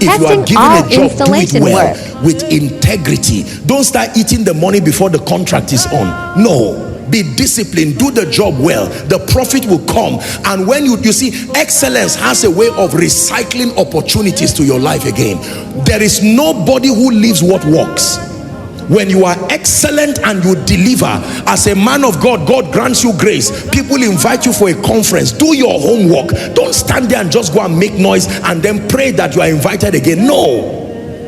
If you are Testing given all a job, do it installation well work. with integrity. Don't start eating the money before the contract is on. No. Be disciplined, do the job well, the profit will come. And when you see, excellence has a way of recycling opportunities to your life again. There is nobody who lives what works. When you are excellent and you deliver as a man of God, God grants you grace. People invite you for a conference. Do your homework. Don't stand there and just go and make noise and then pray that you are invited again. No.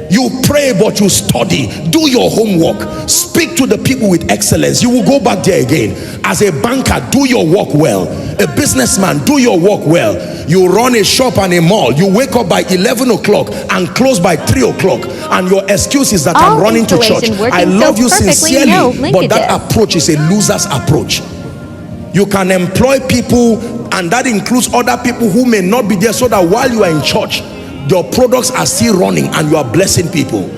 You pray, but you study. Do your homework. Speak to the people with excellence. You will go back there again. As a banker, do your work well. A businessman, do your work well. You run a shop and a mall. You wake up by 11 o'clock and close by 3 o'clock. And your excuse is that I'm running to church. I love you sincerely, but that approach is a loser's approach. You can employ people, and that includes other people who may not be there, so that while you are in church, your products are still running and you are blessing people.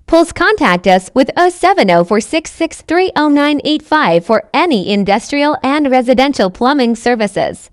Please contact us with 070-466-30985 for any industrial and residential plumbing services.